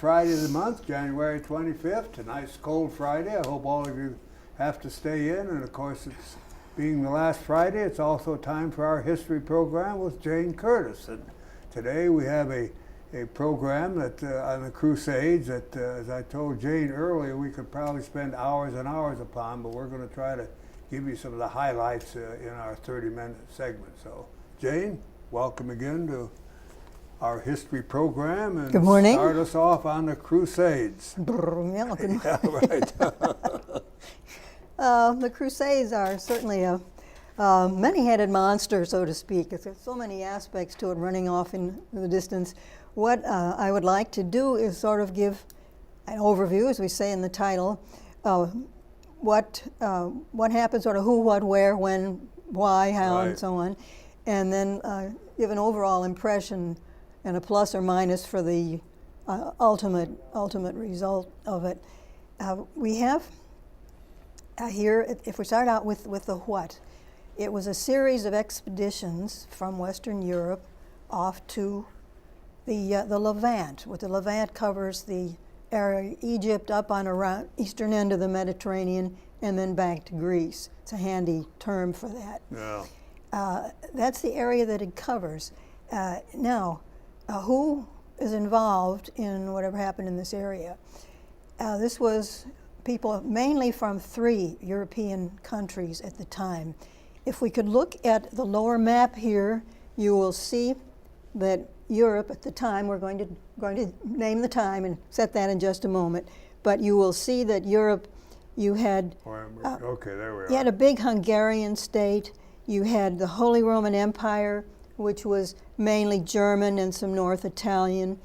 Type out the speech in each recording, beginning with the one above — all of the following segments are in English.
Friday of the month, January 25th. Tonight's cold Friday. I hope all of you have to stay in. And of course, it's being the last Friday, it's also time for our history program with Jane Curtis. And today we have a program that on the Crusades that, as I told Jane earlier, we could probably spend hours and hours upon, but we're going to try to give you some of the highlights in our 30-minute segment. So, Jane, welcome again to our history program, and good morning. Start us off on the Crusades. Yeah, good morning. Yeah, right. The Crusades are certainly a many-headed monster, so to speak. There's so many aspects to it running off in the distance. What I would like to do is sort of give an overview, as we say in the title, what happened, sort of who, what, where, when, why, how, Right. and so on, and then give an overall impression and a plus or minus for the ultimate result of it. We have here, if we start out with the what, it was a series of expeditions from Western Europe off to the Levant. What the Levant covers the area, Egypt up on around eastern end of the Mediterranean, and then back to Greece. It's a handy term for that. Yeah. That's the area that it covers. Now, who is involved in whatever happened in this area? This was people mainly from 3 European countries at the time. If we could look at the lower map here, you will see that Europe at the time, we're going to name the time and set that in just a moment, but you will see that Europe, you had Okay, there we are. you had a big Hungarian state, you had the Holy Roman Empire, which was mainly German and some North Italian.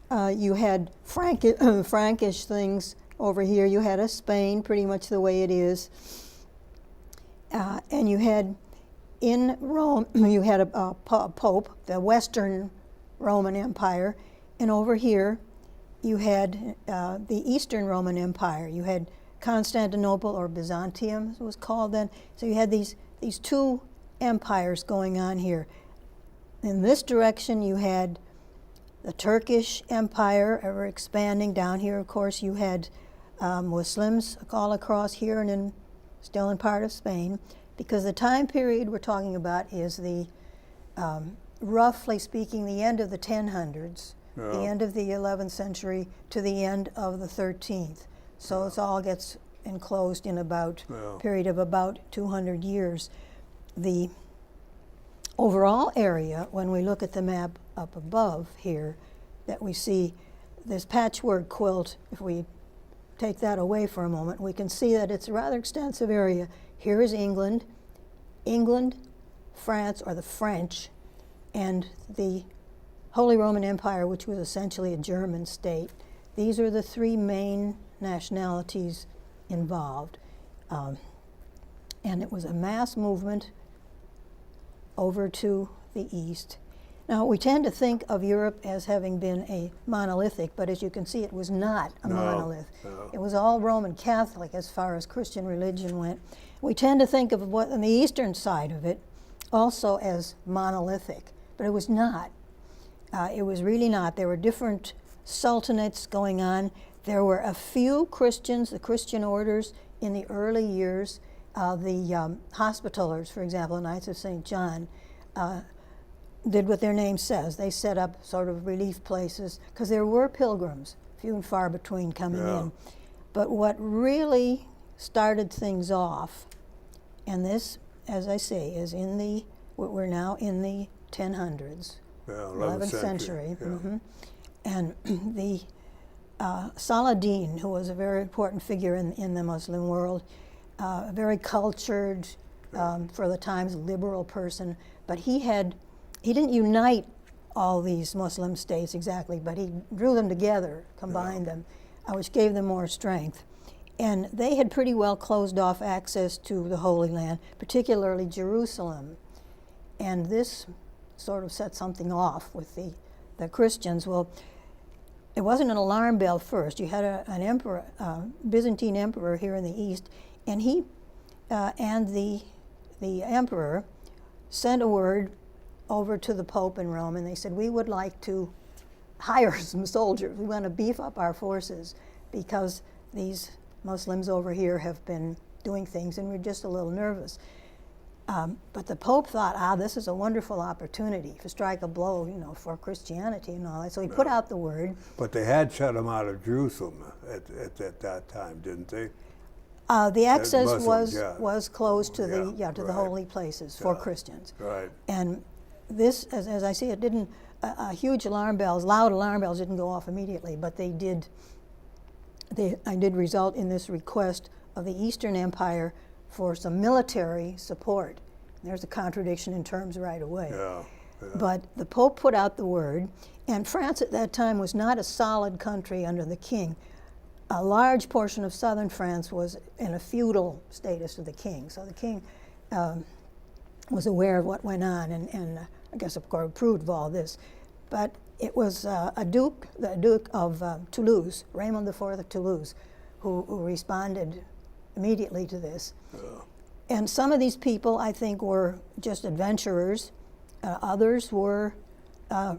You had Frankish things over here. You had a Spain, pretty much the way it is. And you had in Rome, you had a pope, the Western Roman Empire. And over here, you had the Eastern Roman Empire. You had Constantinople, or Byzantium, as it was called then. So you had these 2 empires going on here. In this direction, you had the Turkish Empire ever expanding. Down here, of course, you had Muslims all across here and in still in part of Spain, because the time period we're talking about is the, roughly speaking, the end of the 1000s, the end of the 11th century to the end of the 13th. So it all gets enclosed in about period of about 200 years. The overall area, when we look at the map up above here, that we see this patchwork quilt, if we take that away for a moment, we can see that it's a rather extensive area. Here is England, France, or the French, and the Holy Roman Empire, which was essentially a German state. These are the 3 main nationalities involved. And it was a mass movement over to the east. Now, we tend to think of Europe as having been a monolithic, but as you can see, it was not a monolith. No. It was all Roman Catholic as far as Christian religion went. We tend to think of what on the eastern side of it also as monolithic, but it was not. It was really not. There were different sultanates going on. There were a few Christians, the Christian orders in the early years. The Hospitallers, for example, the Knights of St. John, did what their name says. They set up sort of relief places, because there were pilgrims, few and far between, coming in. But what really started things off, and this, as I say, is in the, we're now in the 1000s, 11th century. Yeah. And the Saladin, who was a very important figure in the Muslim world, a very cultured, for the times, liberal person, but he didn't unite all these Muslim states exactly, but he drew them together, combined them, which gave them more strength. And they had pretty well closed off access to the Holy Land, particularly Jerusalem. And this sort of set something off with the Christians. Well, it wasn't an alarm bell first. You had an emperor, Byzantine emperor here in the east, and he and the emperor sent a word over to the Pope in Rome, and they said, we would like to hire some soldiers. We want to beef up our forces because these Muslims over here have been doing things and we're just a little nervous. But the Pope thought, this is a wonderful opportunity to strike a blow, for Christianity and all that. So he put out the word. But they had shut them out of Jerusalem at that time, didn't they? The access Muslims, was closed to the right. holy places for Christians. Right. And this, as I see it, didn't huge alarm bells, loud alarm bells didn't go off immediately, but I did result in this request of the Eastern Empire for some military support. There's a contradiction in terms right away. Yeah. But the Pope put out the word, and France at that time was not a solid country under the king. A large portion of southern France was in a feudal status to the king. So the king was aware of what went on, and I guess, of course, approved of all this. But it was the Duke of Toulouse, Raymond IV of Toulouse, who responded immediately to this. And some of these people, I think, were just adventurers. Others were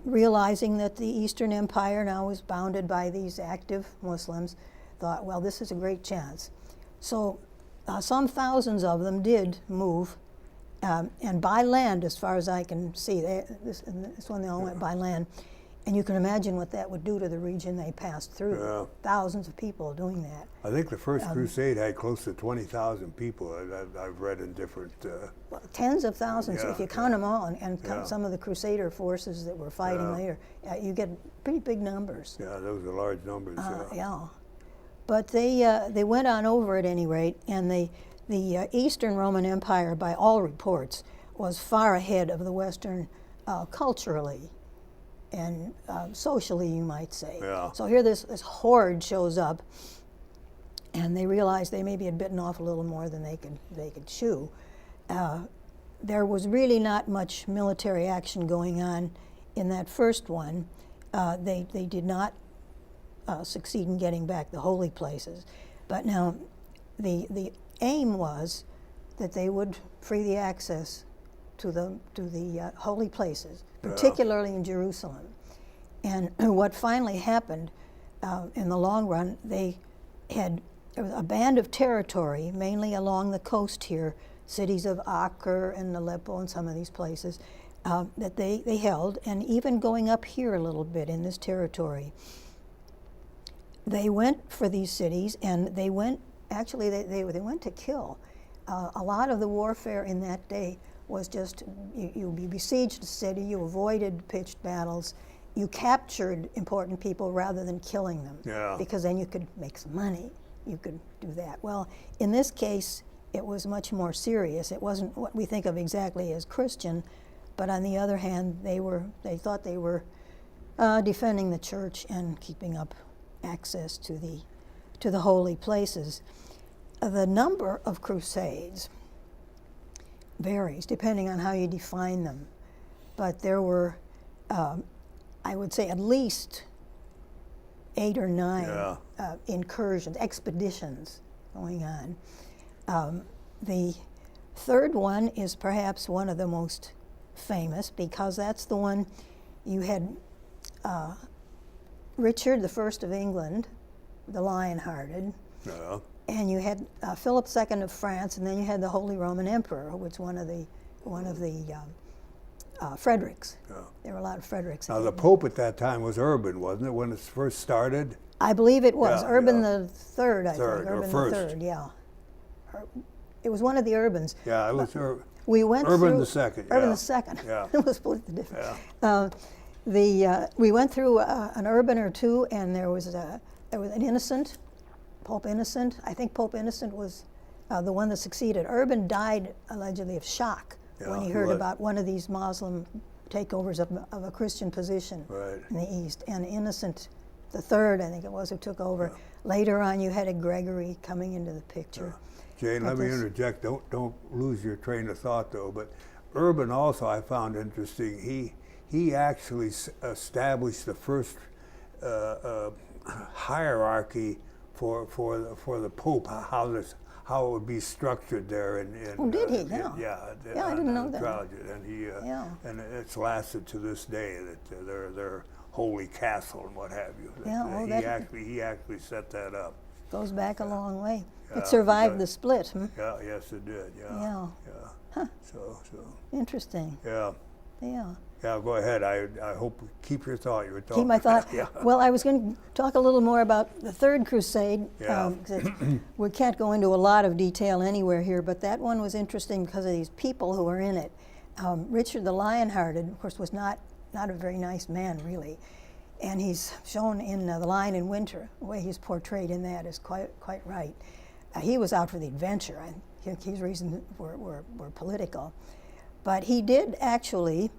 realizing that the Eastern Empire now was bounded by these active Muslims, thought, well, this is a great chance. So some thousands of them did move, and by land, as far as I can see. This one, they all went by land. And you can imagine what that would do to the region they passed through. Yeah. Thousands of people doing that. I think the first crusade had close to 20,000 people. I've read in different. Well, tens of thousands, Yeah, if you count them all, and Yeah. count some of the Crusader forces that were fighting later, you get pretty big numbers. Yeah, those are large numbers. Yeah. But they went on over at any rate, and the Eastern Roman Empire, by all reports, was far ahead of the Western culturally and socially, you might say. Yeah. So here this horde shows up, and they realize they maybe had bitten off a little more than they could chew. There was really not much military action going on in that first one. They did not succeed in getting back the holy places. But now the aim was that they would free the access to the holy places, particularly in Jerusalem. And what finally happened in the long run, there was a band of territory, mainly along the coast here, cities of Acre and Aleppo and some of these places, that they held, and even going up here a little bit in this territory. They went for these cities, and they went to kill. A lot of the warfare in that day was just, you besieged a city, you avoided pitched battles, you captured important people rather than killing them. Yeah. Because then you could make some money. You could do that. Well, in this case, it was much more serious. It wasn't what we think of exactly as Christian, but on the other hand, they thought they were defending the church and keeping up access to the holy places. The number of crusades varies depending on how you define them, but there were, I would say, at least 8 or 9 incursions, expeditions going on. The third one is perhaps one of the most famous, because that's the one you had Richard I of England, the Lion-Hearted, and you had Philip II of France, and then you had the Holy Roman Emperor, who was one of the Fredericks. Yeah. There were a lot of Fredericks. Now the Pope at that time was Urban, wasn't it, when it first started? I believe it was Urban yeah. the Third. I Third, think or Urban first. the Third. Yeah. It was one of the Urbans. Yeah, it was Urban. We went Urban through the Second. Urban yeah. the Second. Yeah. It was completely different. Yeah. We went through an Urban or two, and there was an Innocent, Pope Innocent. I think Pope Innocent was the one that succeeded. Urban died allegedly of shock when he heard about one of these Muslim takeovers of a Christian position in the East. And Innocent the Third, I think it was, who took over. Yeah. Later on, you had a Gregory coming into the picture. Jane, let me interject. Don't lose your train of thought, though. But Urban also, I found interesting. He actually established the first hierarchy for the Pope, how it would be structured there. Did he? Yeah, I didn't know that. And and it's lasted to this day that they're holy castle and what have you. Yeah, well, He actually set that up. goes back a long way. Yeah, It survived it the does. split, hmm? Yeah, yes, it did. Yeah. Yeah. Yeah. Huh. So Interesting. yeah. Yeah. Yeah, go ahead. I hope keep your thought. You were talking. Keep my thought. Yeah. Well, I was going to talk a little more about the Third Crusade. Yeah. 'Cause we can't go into a lot of detail anywhere here, but that one was interesting because of these people who were in it. Richard the Lionhearted, of course, was not a very nice man, really. And he's shown in The Lion in Winter. The way he's portrayed in that is quite right. He was out for the adventure. I think his reasons were political. But he did actually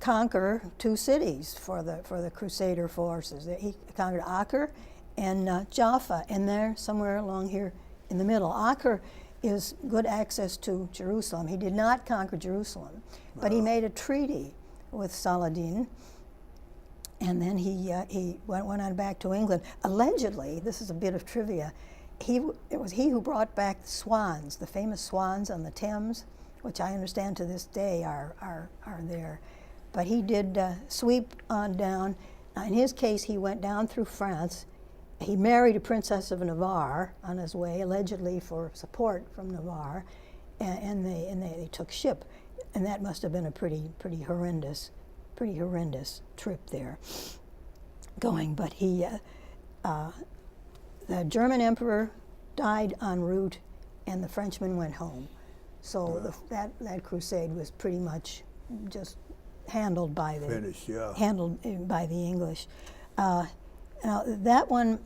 conquer 2 cities for the Crusader forces. He conquered Acre and Jaffa, and they're somewhere along here in the middle. Acre is good access to Jerusalem. He did not conquer Jerusalem, but he made a treaty with Saladin, and then he went on back to England. Allegedly, this is a bit of trivia, it was he who brought back the swans, the famous swans on the Thames, which I understand to this day are there. But he did sweep on down. In his case, he went down through France. He married a princess of Navarre on his way, allegedly for support from Navarre, and they took ship, and that must have been a pretty horrendous trip there going. But the German emperor died en route, and the Frenchman went home. So that crusade was pretty much just handled by the English. Now that one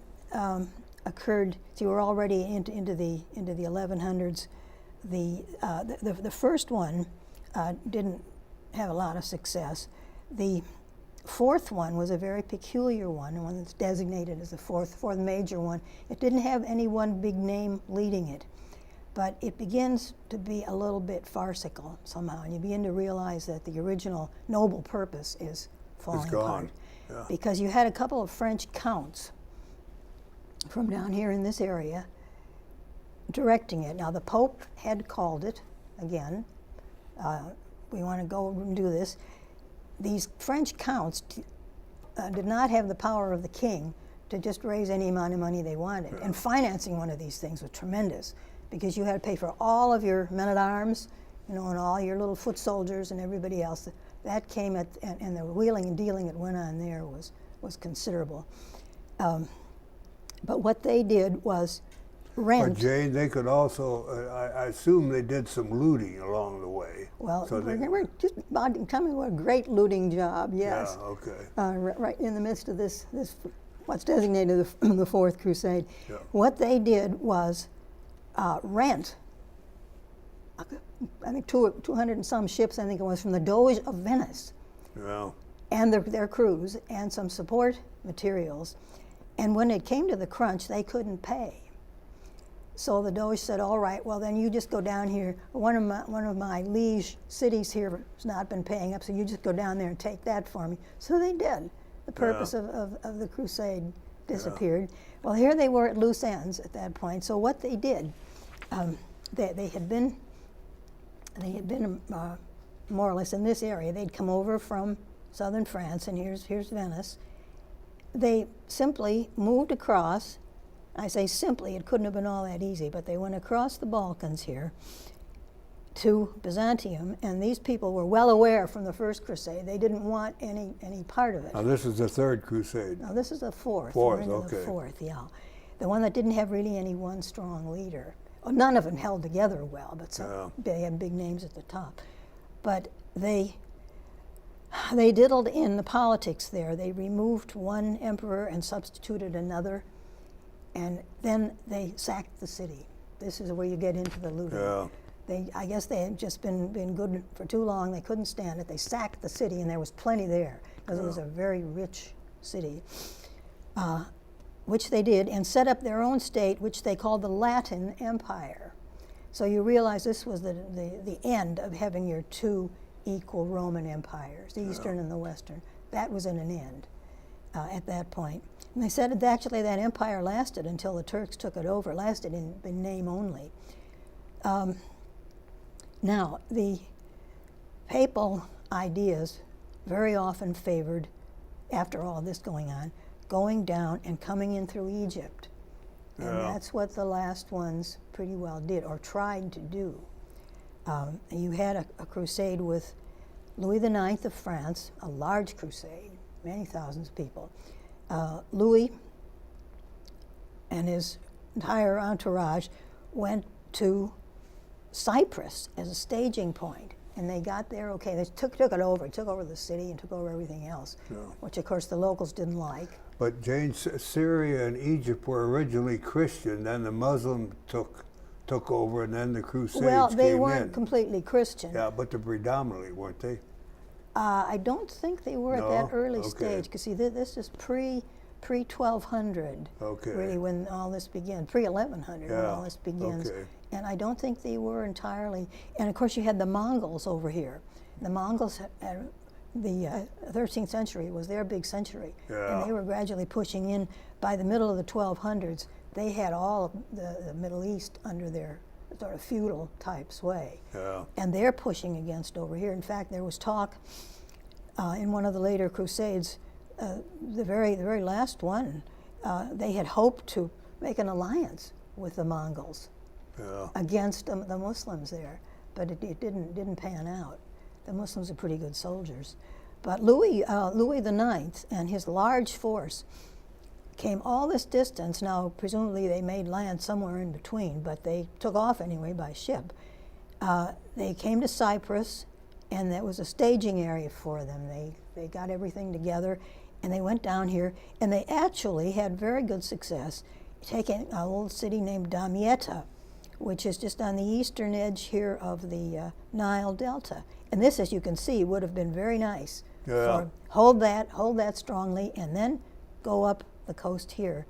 occurred. So you were already into the 1100s. The first one didn't have a lot of success. The fourth one was a very peculiar one that's designated as the fourth major one. It didn't have any one big name leading it, but it begins to be a little bit farcical somehow, and you begin to realize that the original noble purpose is falling apart. Yeah. Because you had a couple of French counts from down here in this area directing it. Now the Pope had called it again. We want to go and do this. These French counts did not have the power of the king to just raise any amount of money they wanted. Yeah. And financing one of these things was tremendous, because you had to pay for all of your men-at-arms, and all your little foot soldiers and everybody else. That came and the wheeling and dealing that went on there was considerable. But what they did was rent. But Jane, they could also, I assume they did some looting along the way. Well, so we're just about to come to a great looting job, yes. Yeah, okay. Right in the midst of this what's designated the Fourth Crusade. Yeah. What they did was rent, I think 200 and some ships, I think it was, from the Doge of Venice. Yeah. And their crews, and some support materials. And when it came to the crunch, they couldn't pay. So the Doge said, all right, well then you just go down here. One of my liege cities here has not been paying up, so you just go down there and take that for me. So they did. The purpose of the crusade disappeared. Well, here they were at loose ends at that point. So what they did, they had been more or less in this area. They'd come over from southern France, and here's Venice. They simply moved across. I say simply, it couldn't have been all that easy, but they went across the Balkans here to Byzantium, and these people were well aware from the First Crusade they didn't want any part of it. Now this is the Third Crusade. No, this is the fourth. Fourth, We're into okay. The fourth, yeah. The one that didn't have really any one strong leader. Well, none of them held together well, but they had big names at the top. But they diddled in the politics there. They removed one emperor and substituted another, and then they sacked the city. This is where you get into the looting. Yeah. I guess they had just been good for too long. They couldn't stand it. They sacked the city, and there was plenty there, because it was a very rich city, which they did, and set up their own state, which they called the Latin Empire. So you realize this was the end of having your two equal Roman empires, the Eastern and the Western. That was in an end at that point. And they said actually that empire lasted until the Turks took it over. It lasted in name only. Now, the papal ideas very often favored after all this going on, going down and coming in through Egypt. And that's what the last ones pretty well did, or tried to do. You had a crusade with Louis IX of France, a large crusade, many thousands of people. Louis and his entire entourage went to Cyprus as a staging point, and they got there okay. They took it over, took over the city and took over everything else, which of course the locals didn't like. But Jane, Syria and Egypt were originally Christian, then the Muslim took over, and then the Crusades came in. Well, they weren't completely Christian. Yeah, but they're predominantly, weren't they? I don't think they were at that early stage, because see, this is pre-1200, really, when all this began, pre-1100 when all this begins. And I don't think they were entirely, and of course you had the Mongols over here. The Mongols, the 13th century was their big century, and they were gradually pushing in. By the middle of the 1200s, they had all of the Middle East under their sort of feudal type sway. And they're pushing against over here. In fact, there was talk in one of the later Crusades, the very last one, they had hoped to make an alliance with the Mongols against the Muslims there, but it didn't pan out. The Muslims are pretty good soldiers. But Louis IX and his large force came all this distance. Now, presumably they made land somewhere in between, but they took off anyway by ship. They came to Cyprus, and that was a staging area for them. They got everything together, and they went down here, and they actually had very good success taking an old city named Damietta, which is just on the eastern edge here of the Nile Delta. And this, as you can see, would have been very nice. Hold that strongly, and then go up the coast here.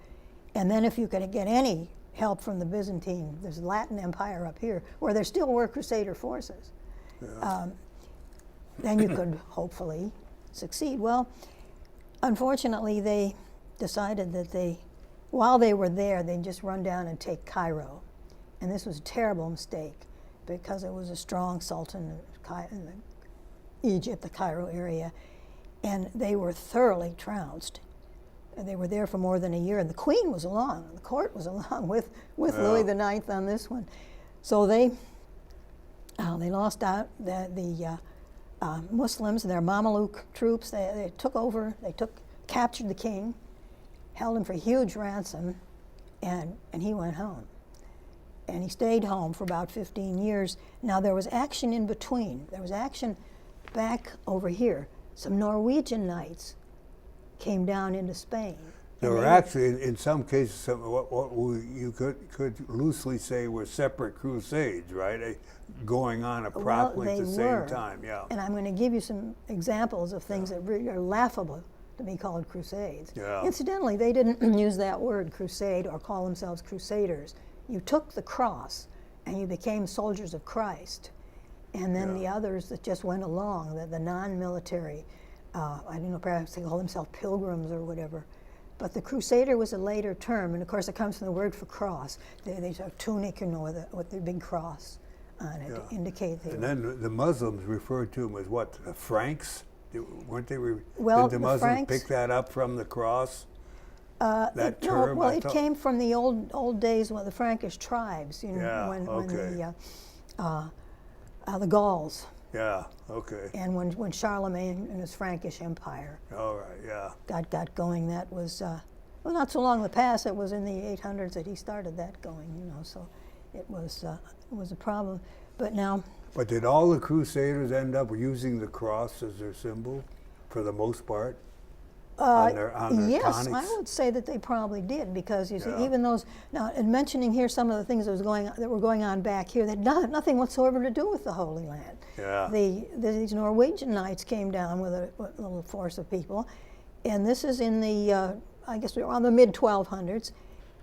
And then if you could get any help from the Byzantine, there's the Latin Empire up here, where there still were Crusader forces, then you could hopefully succeed. Well, unfortunately, they decided that while they were there, they'd just run down and take Cairo. And this was a terrible mistake, because it was a strong sultan in Egypt, the Cairo area, and they were thoroughly trounced. And they were there for more than a year, and the Queen was along, the court was along with Louis IX on this one. So they lost out. The Muslims, their Mameluke troops, they took over, captured the king, held him for a huge ransom, and he went home. And he stayed home for about 15 years. Now, there was action in between. There was action back over here. Some Norwegian knights came down into Spain. There were actually, in some cases, what you could loosely say were separate crusades, right? Going on approximately at the same time, And I'm going to give you some examples of things that really are laughable to be called crusades. Incidentally, they didn't use that word crusade or call themselves crusaders. You took the cross and you became soldiers of Christ. And then the others that just went along, the non-military, I don't know, perhaps they call themselves pilgrims or whatever. But the crusader was a later term, and of course it comes from the word for cross. They have a tunic, with the big cross on it to indicate they And then the Muslims referred to them as what, the Franks? Weren't they? Well, did the Muslims Franks pick that up from the cross? That term? No, well, it came from the old days when the Frankish tribes, when the Gauls. And when Charlemagne and his Frankish Empire got going, that was, well, not so long in the past, it was in the 800s that he started that going, so it was a problem. But now... But did all the Crusaders end up using the cross as their symbol, for the most part? On their yes, tonics? I would say that they probably did, because you see, even those, now, in mentioning here some of the things that were going on back here, that had nothing whatsoever to do with the Holy Land. These Norwegian knights came down with a little force of people, and this is in the, I guess we were on the mid-1200s.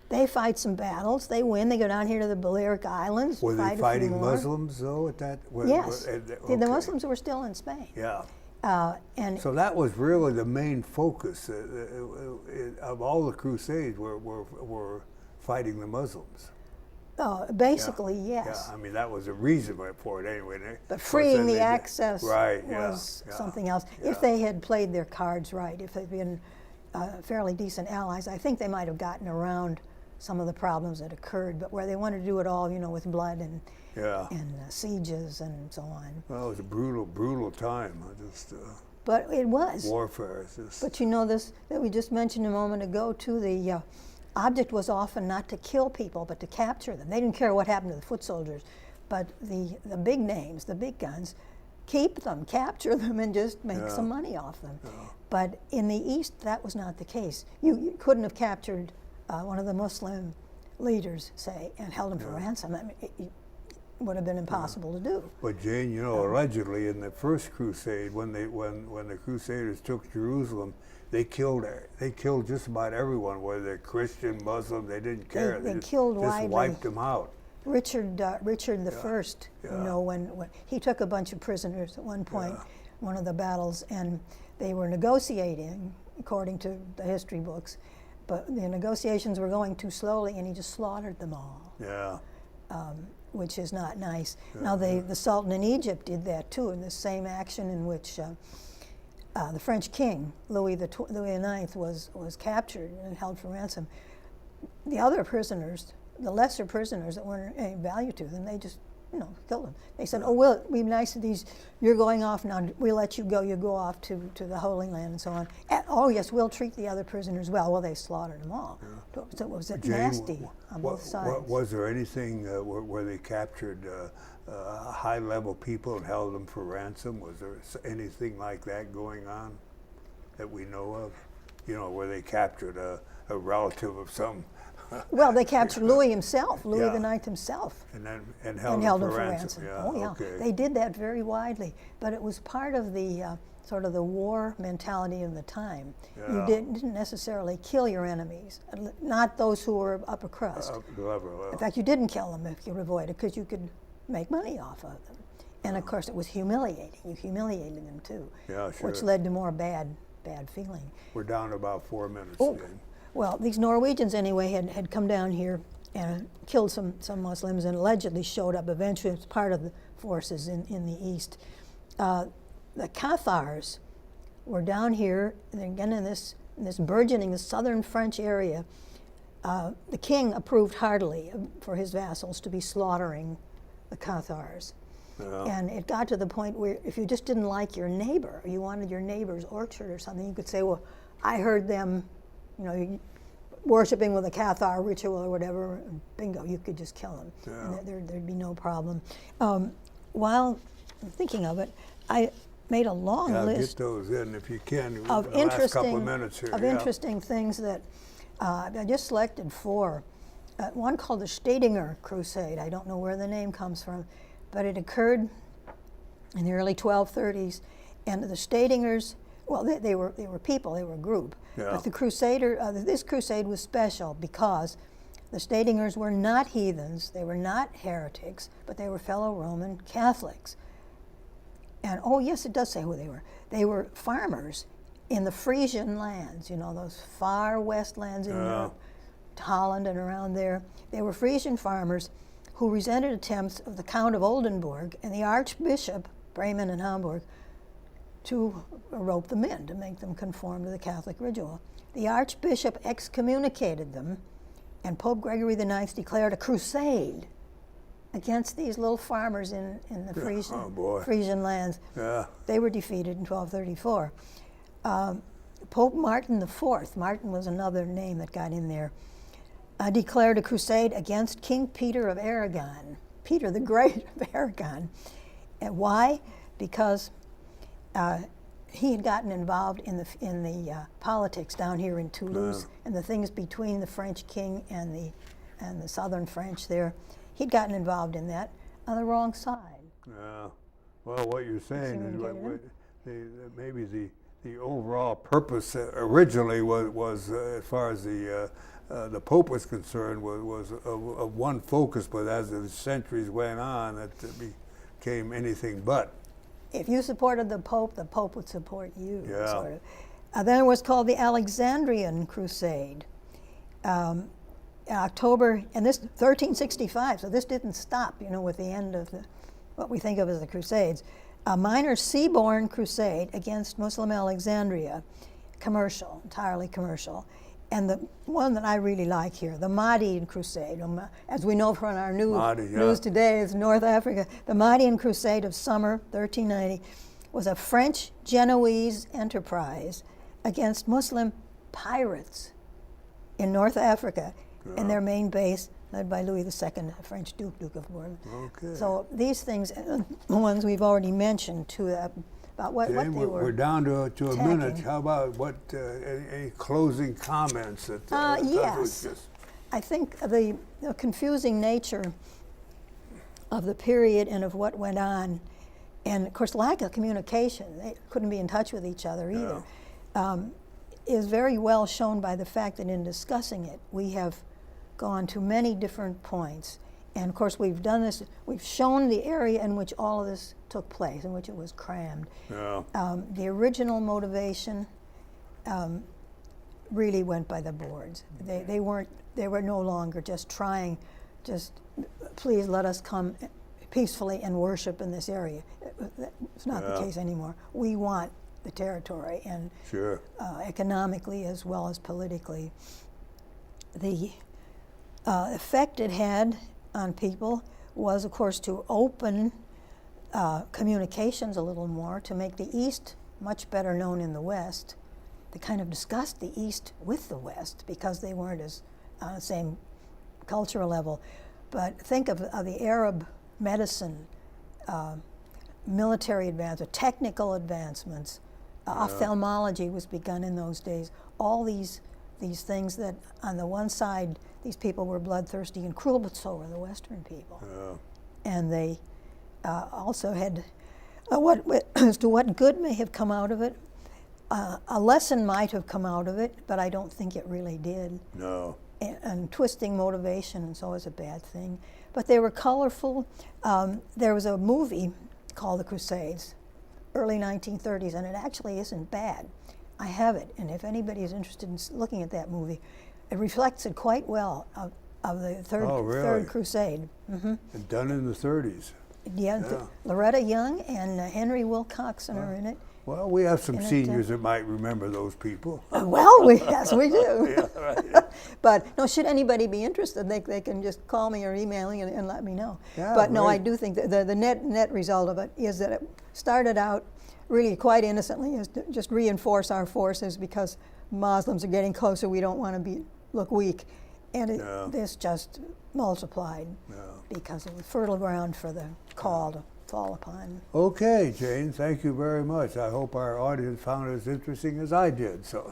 They fight some battles, they win, they go down here to the Balearic Islands. Were they fighting Muslims, though, at that? Yes, the Muslims were still in Spain. And so that was really the main focus of all the Crusades were fighting the Muslims. Basically, yes. Yeah, I mean, that was the reason for it anyway. But freeing the access right, was yeah, something else. yeah. If they had played their cards right, if they'd been fairly decent allies, I think they might have gotten around some of the problems that occurred. But where they wanted to do it all, with blood and sieges and so on. Well, it was a brutal, brutal time. But it was. Warfare. But this that we just mentioned a moment ago too, the object was often not to kill people, but to capture them. They didn't care what happened to the foot soldiers, but the big names, the big guns, keep them, capture them, and just make some money off them. Yeah. But in the East, that was not the case. You couldn't have captured one of the Muslim leaders, say, and held him for ransom. I mean, it would have been impossible to do. But Jane, allegedly in the first crusade, when the Crusaders took Jerusalem, they killed just about everyone, whether they're Christian, Muslim, they didn't care. They killed just widely. wiped them out. Richard the First, when he took a bunch of prisoners at one point, one of the battles, and they were negotiating, according to the history books, but the negotiations were going too slowly, and he just slaughtered them all. Yeah. Which is not nice. Now the Sultan in Egypt did that too, in the same action in which the French king Louis IX was captured and held for ransom. The other prisoners, the lesser prisoners that weren't any value to them, they just killed them. They said, "Oh, well, we'd be nice to these. You're going off now. We'll let you go. You go off to the Holy Land and so on. Oh, yes, we'll treat the other prisoners well." Well, they slaughtered them all. Yeah. So it was Jane, nasty on both sides. Was there anything where they captured high-level people and held them for ransom? Was there anything like that going on that we know of? Where they captured a relative of some. Well, they captured Louis himself, Louis IX himself, and held him for ransom. Yeah, oh yeah, okay. They did that very widely, but it was part of the sort of the war mentality of the time. Yeah. You didn't necessarily kill your enemies, not those who were upper crust. In fact, you didn't kill them if you were avoided, because you could make money off of them. And of course, it was humiliating. You humiliated them too, which led to more bad feeling. We're down to about 4 minutes. Oh. Well, these Norwegians, anyway, had come down here and killed some Muslims and allegedly showed up eventually as part of the forces in the East. The Cathars were down here, and again in this burgeoning, the southern French area. The king approved heartily for his vassals to be slaughtering the Cathars. Yeah. And it got to the point where if you just didn't like your neighbor, or you wanted your neighbor's orchard or something, you could say, well, I heard them worshiping with a Cathar ritual or whatever, and bingo, you could just kill them. Yeah. And there'd be no problem. While I'm thinking of it, I made a long list. Get those in if you can. Of the last couple of minutes here. Interesting things that I just selected 4. One called the Stedinger Crusade. I don't know where the name comes from, but it occurred in the early 1230s, and the Stedingers. Well, they were people, they were a group. Yeah. But this crusade was special because the Stedingers were not heathens, they were not heretics, but they were fellow Roman Catholics. And oh yes, it does say who they were. They were farmers in the Frisian lands, those far west lands in Europe, Holland and around there. They were Frisian farmers who resented attempts of the Count of Oldenburg and the Archbishop, Bremen and Hamburg, to rope them in, to make them conform to the Catholic ritual. The Archbishop excommunicated them, and Pope Gregory IX declared a crusade against these little farmers in the Frisian lands. Yeah. They were defeated in 1234. Pope Martin IV, Martin was another name that got in there, declared a crusade against King Peter of Aragon, Peter the Great of Aragon. And why? Because he had gotten involved in the politics down here in Toulouse and the things between the French king and the southern French there. He'd gotten involved in that on the wrong side. Yeah. Well, what you're saying is maybe the overall purpose originally was as far as the Pope was concerned was of one focus, but as the centuries went on, it became anything but. If you supported the Pope would support you. Yeah. Sort of. Then it was called the Alexandrian Crusade. October, and this 1365, so this didn't stop, with the end of what we think of as the Crusades. A minor seaborne crusade against Muslim Alexandria, commercial, entirely commercial. And the one that I really like here, the Mahdian Crusade, as we know from our news today, is North Africa. The Mahdian Crusade of summer 1390 was a French-Genoese enterprise against Muslim pirates in North Africa, and their main base led by Louis II, the French Duke of Bourbon. Okay. So these things, the ones we've already mentioned, about what Jane, they were. We're down to a attacking. minute. How about any closing comments? Yes. I think the confusing nature of the period and of what went on, and of course lack of communication, they couldn't be in touch with each other either, is very well shown by the fact that in discussing it, we have gone to many different points. And of course we've done this, we've shown the area in which all of this took place, in which it was crammed. Yeah. The original motivation really went by the boards. They were no longer just trying, please let us come peacefully and worship in this area. It's not the case anymore. We want the territory, and economically as well as politically. The effect it had on people was, of course, to open communications a little more, to make the East much better known in the West. They kind of discussed the East with the West because they weren't as on the same cultural level. But think of the Arab medicine, military advancements, technical advancements. Ophthalmology was begun in those days. All these things that, on the one side, these people were bloodthirsty and cruel, but so were the Western people. And they also had, as to what good may have come out of it, a lesson might have come out of it, but I don't think it really did. No. And twisting motivation is always a bad thing. But they were colorful. There was a movie called The Crusades, early 1930s, and it actually isn't bad. I have it, and if anybody is interested in looking at that movie, it reflects it quite well of the Third Crusade. And done in the 30s. Loretta Young and Henry Wilcoxon are in it. Well, we have some seniors that might remember those people. Well, yes, we do. Right. But no, should anybody be interested, they can just call me or email me and let me know. But no, I do think that the net result of it is that it started out really quite innocently as to just reinforce our forces because Muslims are getting closer. We don't want to look weak, and this just multiplied because it was fertile ground for the call to fall upon. Okay, Jane, thank you very much. I hope our audience found it as interesting as I did. So.